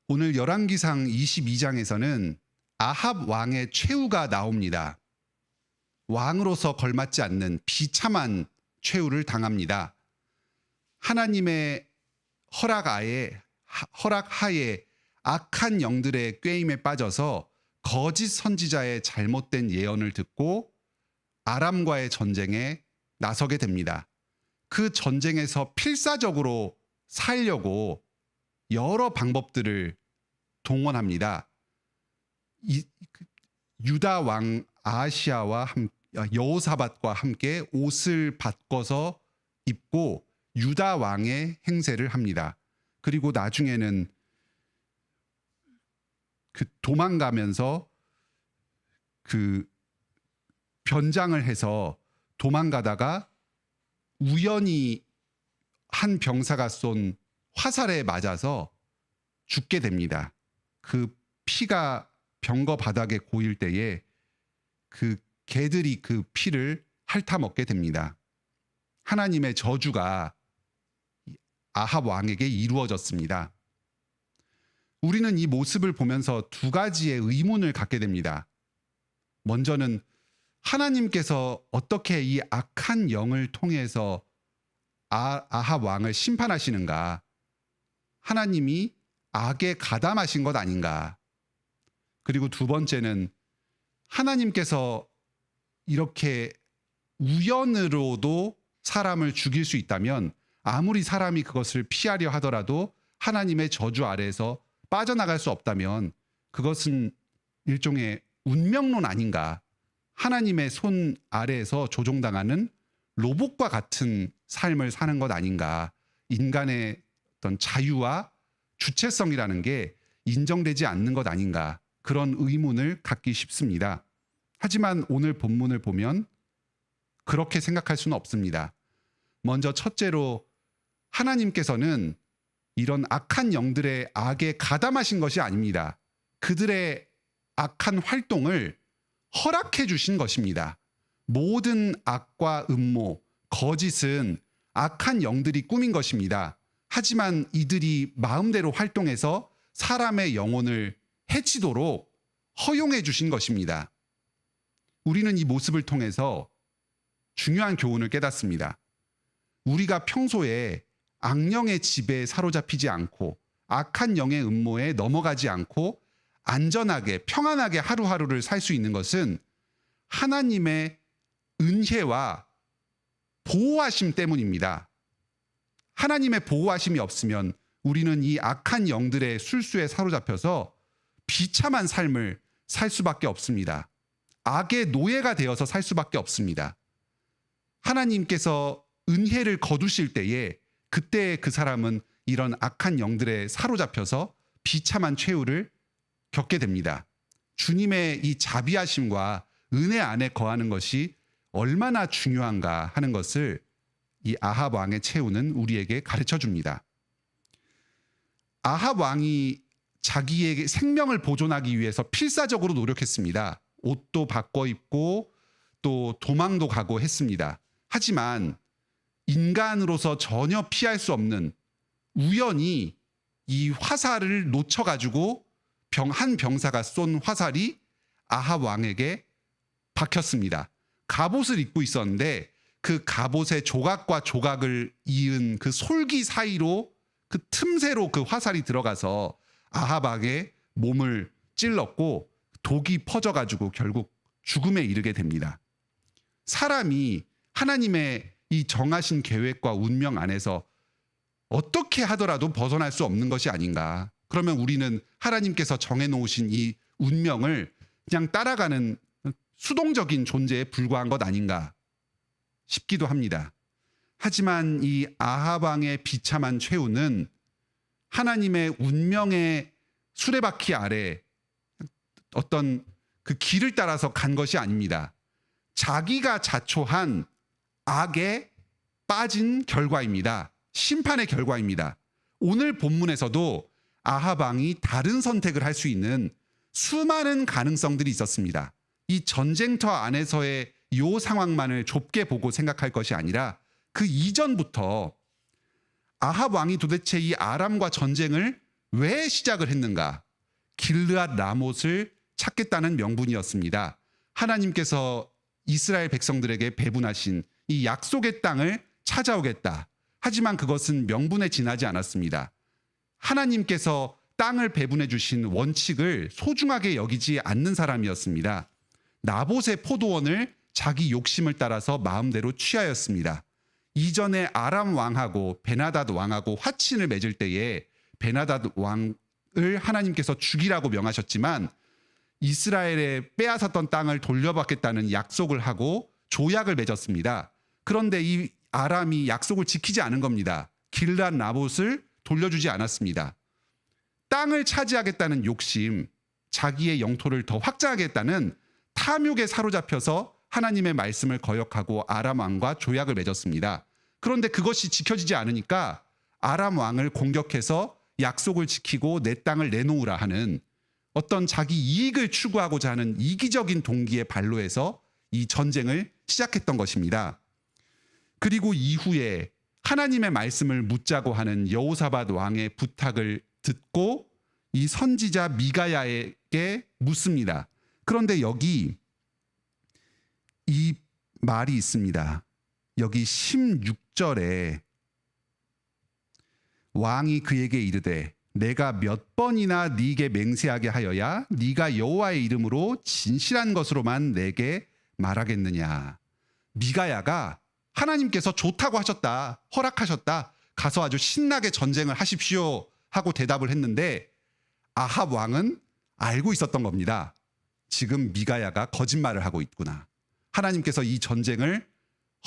오늘 열왕기상 22장에서는 아합 왕의 최후가 나옵니다. 왕으로서 걸맞지 않는 비참한 최후를 당합니다. 하나님의 허락하에 악한 영들의 꾀임에 빠져서 거짓 선지자의 잘못된 예언을 듣고 아람과의 전쟁에 나서게 됩니다. 그 전쟁에서 필사적으로 살려고 여러 방법들을 동원합니다. 유다 왕 아하시아와 여호사밧과 함께 옷을 바꿔서 입고 유다 왕의 행세를 합니다. 그리고 나중에는 도망가면서 변장을 해서 도망가다가 우연히 한 병사가 쏜 화살에 맞아서 죽게 됩니다. 그 피가 병거 바닥에 고일 때에 그 개들이 그 피를 핥아먹게 됩니다. 하나님의 저주가 아합 왕에게 이루어졌습니다. 우리는 이 모습을 보면서 두 가지의 의문을 갖게 됩니다. 먼저는 하나님께서 어떻게 이 악한 영을 통해서 아합 왕을 심판하시는가? 하나님이 악에 가담하신 것 아닌가? 그리고 두 번째는 하나님께서 이렇게 우연으로도 사람을 죽일 수 있다면 아무리 사람이 그것을 피하려 하더라도 하나님의 저주 아래에서 빠져나갈 수 없다면 그것은 일종의 운명론 아닌가? 하나님의 손 아래에서 조종당하는 로봇과 같은 삶을 사는 것 아닌가? 인간의 어떤 자유와 주체성이라는 게 인정되지 않는 것 아닌가? 그런 의문을 갖기 쉽습니다. 하지만 오늘 본문을 보면 그렇게 생각할 수는 없습니다. 먼저 첫째로 하나님께서는 이런 악한 영들의 악에 가담하신 것이 아닙니다. 그들의 악한 활동을 허락해 주신 것입니다. 모든 악과 음모, 거짓은 악한 영들이 꾸민 것입니다. 하지만 이들이 마음대로 활동해서 사람의 영혼을 해치도록 허용해 주신 것입니다. 우리는 이 모습을 통해서 중요한 교훈을 깨닫습니다. 우리가 평소에 악령의 지배에 사로잡히지 않고 악한 영의 음모에 넘어가지 않고 안전하게 평안하게 하루하루를 살 수 있는 것은 하나님의 은혜와 보호하심 때문입니다. 하나님의 보호하심이 없으면 우리는 이 악한 영들의 술수에 사로잡혀서 비참한 삶을 살 수밖에 없습니다. 악의 노예가 되어서 살 수밖에 없습니다. 하나님께서 은혜를 거두실 때에 그때 그 사람은 이런 악한 영들에 사로잡혀서 비참한 최후를 겪게 됩니다. 주님의 이 자비하심과 은혜 안에 거하는 것이 얼마나 중요한가 하는 것을 이 아합 왕의 최후는 우리에게 가르쳐 줍니다. 아합 왕이 자기의 생명을 보존하기 위해서 필사적으로 노력했습니다. 옷도 바꿔 입고 또 도망도 가고 했습니다. 하지만 인간으로서 전혀 피할 수 없는 우연히 이 화살을 놓쳐가지고 한 병사가 쏜 화살이 아합 왕에게 박혔습니다. 갑옷을 입고 있었는데 그 갑옷의 조각과 조각을 이은 그 솔기 사이로 그 틈새로 그 화살이 들어가서 아합 왕의 몸을 찔렀고 독이 퍼져가지고 결국 죽음에 이르게 됩니다. 사람이 하나님의 이 정하신 계획과 운명 안에서 어떻게 하더라도 벗어날 수 없는 것이 아닌가. 그러면 우리는 하나님께서 정해놓으신 이 운명을 그냥 따라가는 수동적인 존재에 불과한 것 아닌가 싶기도 합니다. 하지만 이 아합 왕의 비참한 최후는 하나님의 운명의 수레바퀴 아래 어떤 그 길을 따라서 간 것이 아닙니다. 자기가 자초한 악에 빠진 결과입니다. 심판의 결과입니다. 오늘 본문에서도 아합 왕이 다른 선택을 할 수 있는 수많은 가능성들이 있었습니다. 이 전쟁터 안에서의 이 상황만을 좁게 보고 생각할 것이 아니라 그 이전부터 아합 왕이 도대체 이 아람과 전쟁을 왜 시작을 했는가? 길르앗 라못을 찾겠다는 명분이었습니다. 하나님께서 이스라엘 백성들에게 배분하신 이 약속의 땅을 찾아오겠다. 하지만 그것은 명분에 지나지 않았습니다. 하나님께서 땅을 배분해 주신 원칙을 소중하게 여기지 않는 사람이었습니다. 나봇의 포도원을 자기 욕심을 따라서 마음대로 취하였습니다. 이전에 아람 왕하고 베나닷 왕하고 화친을 맺을 때에 베나닷 왕을 하나님께서 죽이라고 명하셨지만 이스라엘에 빼앗았던 땅을 돌려받겠다는 약속을 하고 조약을 맺었습니다. 그런데 이 아람이 약속을 지키지 않은 겁니다. 길르앗 라못을 돌려주지 않았습니다. 땅을 차지하겠다는 욕심, 자기의 영토를 더 확장하겠다는 탐욕에 사로잡혀서 하나님의 말씀을 거역하고 아람 왕과 조약을 맺었습니다. 그런데 그것이 지켜지지 않으니까 아람 왕을 공격해서 약속을 지키고 내 땅을 내놓으라 하는 어떤 자기 이익을 추구하고자 하는 이기적인 동기에 반로해서 이 전쟁을 시작했던 것입니다. 그리고 이후에 하나님의 말씀을 묻자고 하는 여호사밧 왕의 부탁을 듣고 이 선지자 미가야에게 묻습니다. 그런데 여기 이 말이 있습니다. 여기 16절에 왕이 그에게 이르되 내가 몇 번이나 네게 맹세하게 하여야 네가 여호와의 이름으로 진실한 것으로만 내게 말하겠느냐. 미가야가 하나님께서 좋다고 하셨다, 허락하셨다, 가서 아주 신나게 전쟁을 하십시오 하고 대답을 했는데 아합 왕은 알고 있었던 겁니다. 지금 미가야가 거짓말을 하고 있구나. 하나님께서 이 전쟁을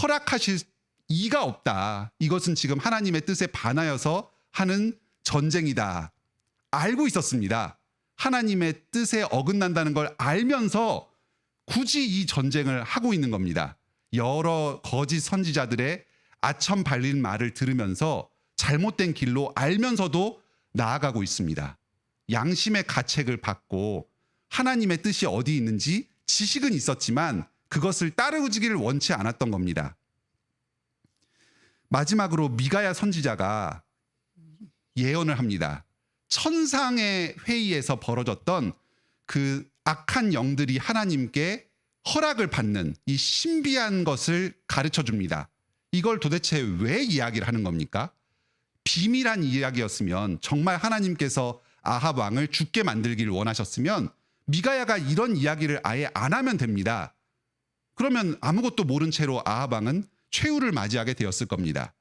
허락하실 이가 없다. 이것은 지금 하나님의 뜻에 반하여서 하는 전쟁이다. 알고 있었습니다. 하나님의 뜻에 어긋난다는 걸 알면서 굳이 이 전쟁을 하고 있는 겁니다. 여러 거짓 선지자들의 아첨 발린 말을 들으면서 잘못된 길로 알면서도 나아가고 있습니다. 양심의 가책을 받고 하나님의 뜻이 어디 있는지 지식은 있었지만 그것을 따르기를 원치 않았던 겁니다. 마지막으로 미가야 선지자가 예언을 합니다. 천상의 회의에서 벌어졌던 그 악한 영들이 하나님께 허락을 받는 이 신비한 것을 가르쳐 줍니다. 이걸 도대체 왜 이야기를 하는 겁니까? 비밀한 이야기였으면 정말 하나님께서 아합 왕을 죽게 만들기를 원하셨으면 미가야가 이런 이야기를 아예 안 하면 됩니다. 그러면 아무것도 모른 채로 아합 왕은 최후를 맞이하게 되었을 겁니다.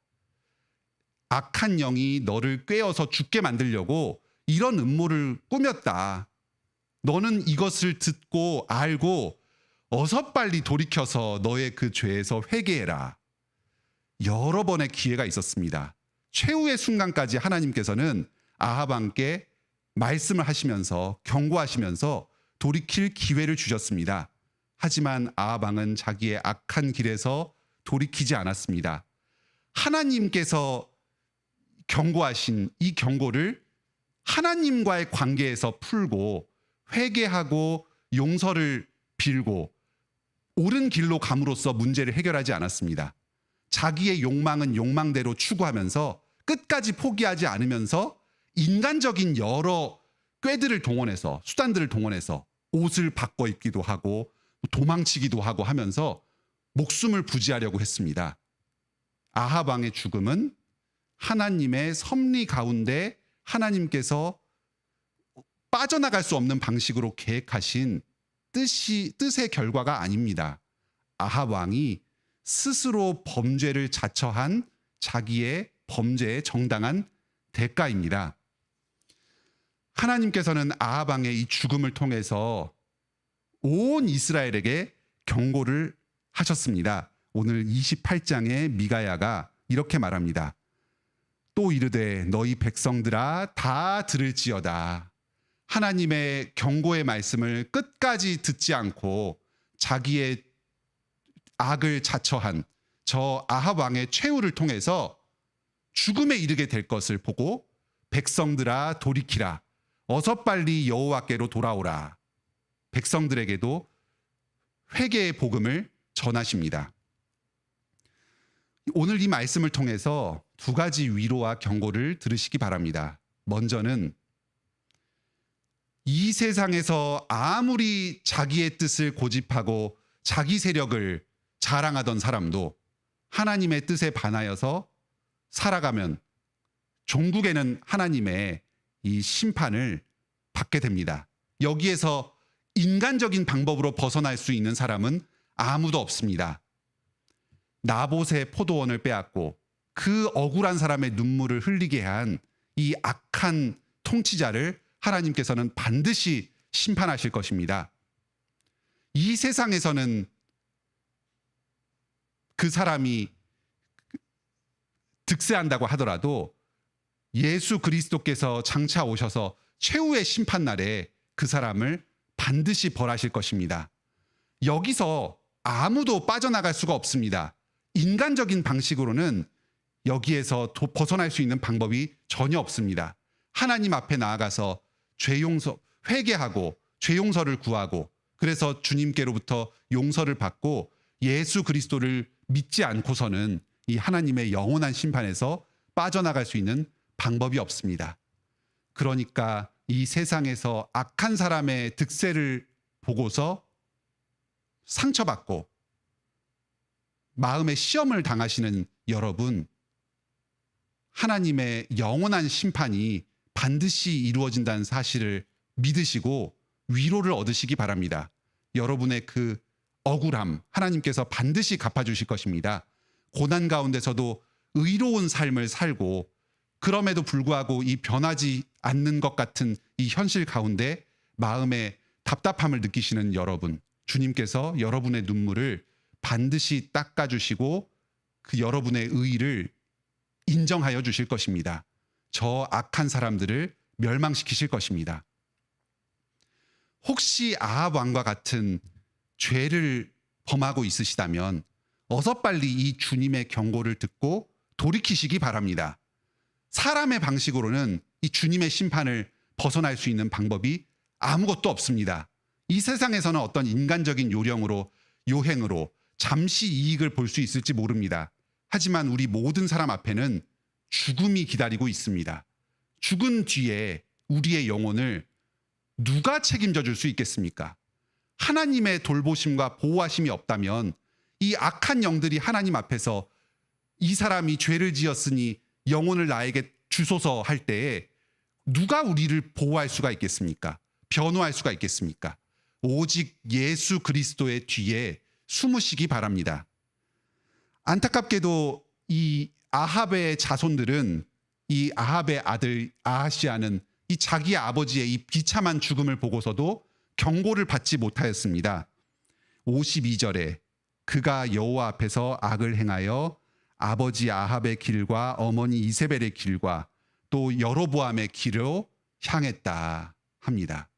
악한 영이 너를 꿰어서 죽게 만들려고 이런 음모를 꾸몄다. 너는 이것을 듣고 알고 어서 빨리 돌이켜서 너의 그 죄에서 회개해라. 여러 번의 기회가 있었습니다. 최후의 순간까지 하나님께서는 아합 왕께 말씀을 하시면서 경고하시면서 돌이킬 기회를 주셨습니다. 하지만 아합 왕은 자기의 악한 길에서 돌이키지 않았습니다. 하나님께서 경고하신 이 경고를 하나님과의 관계에서 풀고 회개하고 용서를 빌고 옳은 길로 감으로써 문제를 해결하지 않았습니다. 자기의 욕망은 욕망대로 추구하면서 끝까지 포기하지 않으면서 인간적인 여러 꾀들을 동원해서 수단들을 동원해서 옷을 바꿔 입기도 하고 도망치기도 하고 하면서 목숨을 부지하려고 했습니다. 아합 왕의 죽음은 하나님의 섭리 가운데 하나님께서 빠져나갈 수 없는 방식으로 계획하신 뜻의 결과가 아닙니다. 아합 왕이 스스로 범죄를 자처한 자기의 범죄의 정당한 대가입니다. 하나님께서는 아합 왕의 이 죽음을 통해서 온 이스라엘에게 경고를 하셨습니다. 오늘 28장의 미가야가 이렇게 말합니다. 또 이르되 너희 백성들아 다 들을지어다. 하나님의 경고의 말씀을 끝까지 듣지 않고 자기의 악을 자처한 저 아합 왕의 최후를 통해서 죽음에 이르게 될 것을 보고 백성들아 돌이키라. 어서 빨리 여호와께로 돌아오라. 백성들에게도 회개의 복음을 전하십니다. 오늘 이 말씀을 통해서 두 가지 위로와 경고를 들으시기 바랍니다. 먼저는 이 세상에서 아무리 자기의 뜻을 고집하고 자기 세력을 자랑하던 사람도 하나님의 뜻에 반하여서 살아가면 종국에는 하나님의 이 심판을 받게 됩니다. 여기에서 인간적인 방법으로 벗어날 수 있는 사람은 아무도 없습니다. 나봇의 포도원을 빼앗고 그 억울한 사람의 눈물을 흘리게 한 이 악한 통치자를 하나님께서는 반드시 심판하실 것입니다. 이 세상에서는 그 사람이 득세한다고 하더라도 예수 그리스도께서 장차 오셔서 최후의 심판날에 그 사람을 반드시 벌하실 것입니다. 여기서 아무도 빠져나갈 수가 없습니다. 인간적인 방식으로는 여기에서 벗어날 수 있는 방법이 전혀 없습니다. 하나님 앞에 나아가서 회개하고 죄 용서를 구하고 그래서 주님께로부터 용서를 받고 예수 그리스도를 믿지 않고서는 이 하나님의 영원한 심판에서 빠져나갈 수 있는 방법이 없습니다. 그러니까 이 세상에서 악한 사람의 득세를 보고서 상처받고 마음의 시험을 당하시는 여러분, 하나님의 영원한 심판이 반드시 이루어진다는 사실을 믿으시고 위로를 얻으시기 바랍니다. 여러분의 그 억울함 하나님께서 반드시 갚아주실 것입니다. 고난 가운데서도 의로운 삶을 살고 그럼에도 불구하고 이 변하지 않는 것 같은 이 현실 가운데 마음의 답답함을 느끼시는 여러분, 주님께서 여러분의 눈물을 반드시 닦아주시고 그 여러분의 의의를 인정하여 주실 것입니다. 저 악한 사람들을 멸망시키실 것입니다. 혹시 아합 왕과 같은 죄를 범하고 있으시다면 어서 빨리 이 주님의 경고를 듣고 돌이키시기 바랍니다. 사람의 방식으로는 이 주님의 심판을 벗어날 수 있는 방법이 아무것도 없습니다. 이 세상에서는 어떤 인간적인 요행으로 잠시 이익을 볼 수 있을지 모릅니다. 하지만 우리 모든 사람 앞에는 죽음이 기다리고 있습니다. 죽은 뒤에 우리의 영혼을 누가 책임져 줄 수 있겠습니까? 하나님의 돌보심과 보호하심이 없다면 이 악한 영들이 하나님 앞에서 이 사람이 죄를 지었으니 영혼을 나에게 주소서 할 때에 누가 우리를 보호할 수가 있겠습니까? 변호할 수가 있겠습니까? 오직 예수 그리스도의 뒤에 숨으시기 바랍니다. 안타깝게도 이 아합의 자손들은 이 아합의 아들 아하시아는 이 자기 아버지의 이 비참한 죽음을 보고서도 경고를 받지 못하였습니다. 52절에 그가 여호와 앞에서 악을 행하여 아버지 아합의 길과 어머니 이세벨의 길과 또 여로보암의 길로 향했다 합니다.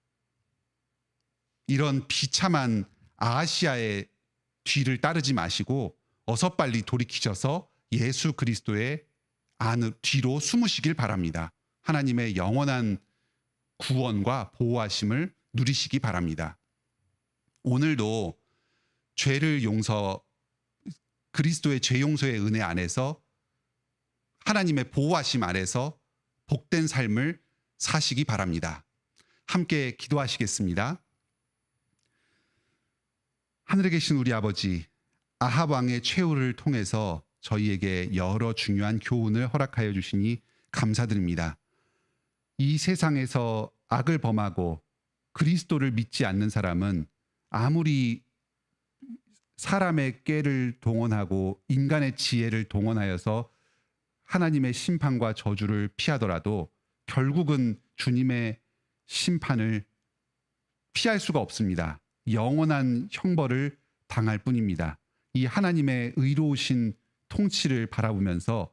이런 비참한 아하시아의 뒤를 따르지 마시고 어서 빨리 돌이키셔서 예수 그리스도의 뒤로 숨으시길 바랍니다. 하나님의 영원한 구원과 보호하심을 누리시기 바랍니다. 오늘도 그리스도의 죄 용서의 은혜 안에서 하나님의 보호하심 아래서 복된 삶을 사시기 바랍니다. 함께 기도하시겠습니다. 하늘에 계신 우리 아버지, 아합 왕의 최후를 통해서 저희에게 여러 중요한 교훈을 허락하여 주시니 감사드립니다. 이 세상에서 악을 범하고 그리스도를 믿지 않는 사람은 아무리 사람의 꾀를 동원하고 인간의 지혜를 동원하여서 하나님의 심판과 저주를 피하더라도 결국은 주님의 심판을 피할 수가 없습니다. 영원한 형벌을 당할 뿐입니다. 이 하나님의 의로우신 통치를 바라보면서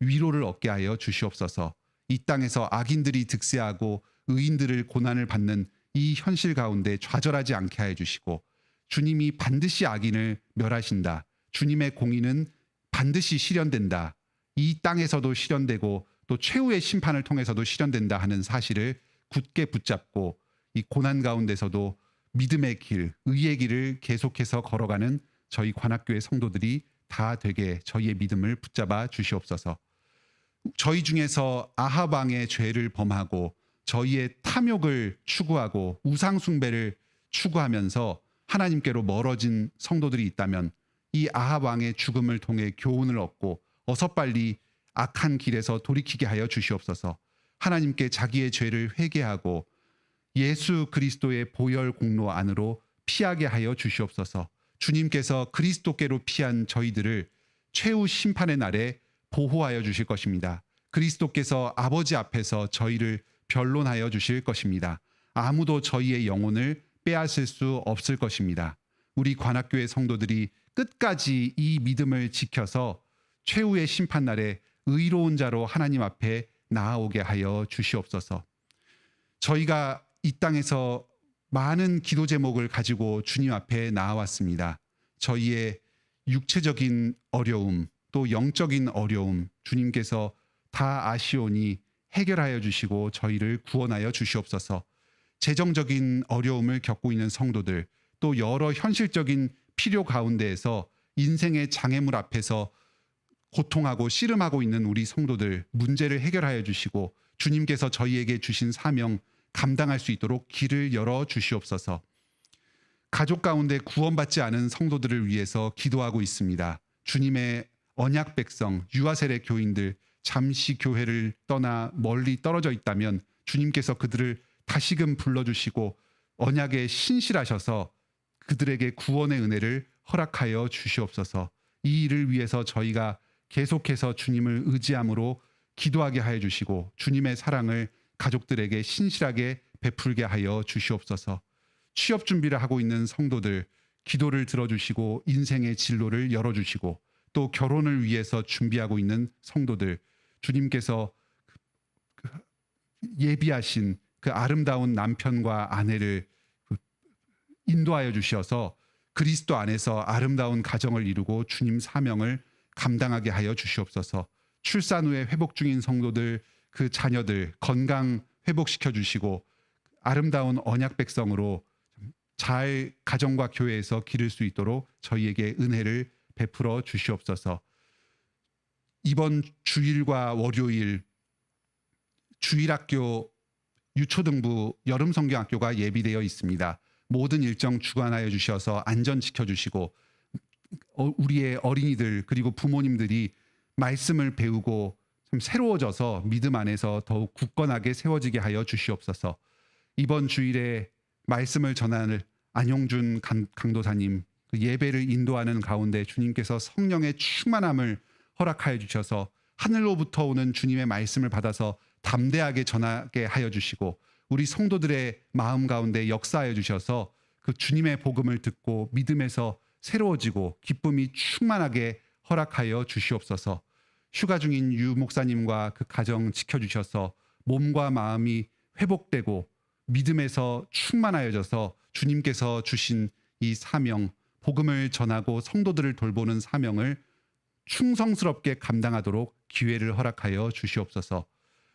위로를 얻게 하여 주시옵소서. 이 땅에서 악인들이 득세하고 의인들을 고난을 받는 이 현실 가운데 좌절하지 않게 하여 주시고 주님이 반드시 악인을 멸하신다. 주님의 공의는 반드시 실현된다. 이 땅에서도 실현되고 또 최후의 심판을 통해서도 실현된다 하는 사실을 굳게 붙잡고 이 고난 가운데서도 믿음의 길, 의의 길을 계속해서 걸어가는 저희 관악교회 성도들이 다 되게 저희의 믿음을 붙잡아 주시옵소서. 저희 중에서 아합 왕의 죄를 범하고 저희의 탐욕을 추구하고 우상 숭배를 추구하면서 하나님께로 멀어진 성도들이 있다면 이 아합 왕의 죽음을 통해 교훈을 얻고 어서 빨리 악한 길에서 돌이키게 하여 주시옵소서. 하나님께 자기의 죄를 회개하고 예수 그리스도의 보혈 공로 안으로 피하게 하여 주시옵소서. 주님께서 그리스도께로 피한 저희들을 최후 심판의 날에 보호하여 주실 것입니다. 그리스도께서 아버지 앞에서 저희를 변론하여 주실 것입니다. 아무도 저희의 영혼을 빼앗을 수 없을 것입니다. 우리 관악교회 성도들이 끝까지 이 믿음을 지켜서 최후의 심판날에 의로운 자로 하나님 앞에 나아오게 하여 주시옵소서. 저희가 이 땅에서 많은 기도 제목을 가지고 주님 앞에 나아왔습니다. 저희의 육체적인 어려움, 또 영적인 어려움 주님께서 다 아시오니 해결하여 주시고 저희를 구원하여 주시옵소서. 재정적인 어려움을 겪고 있는 성도들, 또 여러 현실적인 필요 가운데에서 인생의 장애물 앞에서 고통하고 씨름하고 있는 우리 성도들 문제를 해결하여 주시고 주님께서 저희에게 주신 사명 감당할 수 있도록 길을 열어 주시옵소서. 가족 가운데 구원받지 않은 성도들을 위해서 기도하고 있습니다. 주님의 언약 백성, 유아세례 교인들 잠시 교회를 떠나 멀리 떨어져 있다면 주님께서 그들을 다시금 불러주시고 언약에 신실하셔서 그들에게 구원의 은혜를 허락하여 주시옵소서. 이 일을 위해서 저희가 계속해서 주님을 의지함으로 기도하게 하여 주시고 주님의 사랑을 가족들에게 신실하게 베풀게 하여 주시옵소서. 취업 준비를 하고 있는 성도들 기도를 들어주시고 인생의 진로를 열어주시고 또 결혼을 위해서 준비하고 있는 성도들 주님께서 예비하신 그 아름다운 남편과 아내를 인도하여 주셔서 그리스도 안에서 아름다운 가정을 이루고 주님 사명을 감당하게 하여 주시옵소서. 출산 후에 회복 중인 성도들 그 자녀들 건강 회복시켜 주시고 아름다운 언약 백성으로 잘 가정과 교회에서 기를 수 있도록 저희에게 은혜를 베풀어 주시옵소서. 이번 주일과 월요일 주일학교 유초등부 여름성경학교가 예비되어 있습니다. 모든 일정 주관하여 주셔서 안전 지켜주시고 우리의 어린이들 그리고 부모님들이 말씀을 배우고 좀 새로워져서 믿음 안에서 더욱 굳건하게 세워지게 하여 주시옵소서. 이번 주일에 말씀을 전할 안용준 강도사님 그 예배를 인도하는 가운데 주님께서 성령의 충만함을 허락하여 주셔서 하늘로부터 오는 주님의 말씀을 받아서 담대하게 전하게 하여 주시고 우리 성도들의 마음 가운데 역사하여 주셔서 그 주님의 복음을 듣고 믿음에서 새로워지고 기쁨이 충만하게 허락하여 주시옵소서. 휴가 중인 유 목사님과 그 가정 지켜주셔서 몸과 마음이 회복되고 믿음에서 충만하여져서 주님께서 주신 이 사명, 복음을 전하고 성도들을 돌보는 사명을 충성스럽게 감당하도록 기회를 허락하여 주시옵소서.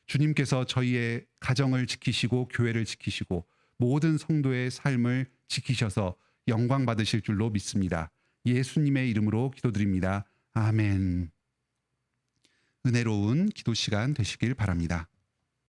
주님께서 저희의 가정을 지키시고 교회를 지키시고 모든 성도의 삶을 지키셔서 영광 받으실 줄로 믿습니다. 예수님의 이름으로 기도드립니다. 아멘. 은혜로운 기도 시간 되시길 바랍니다.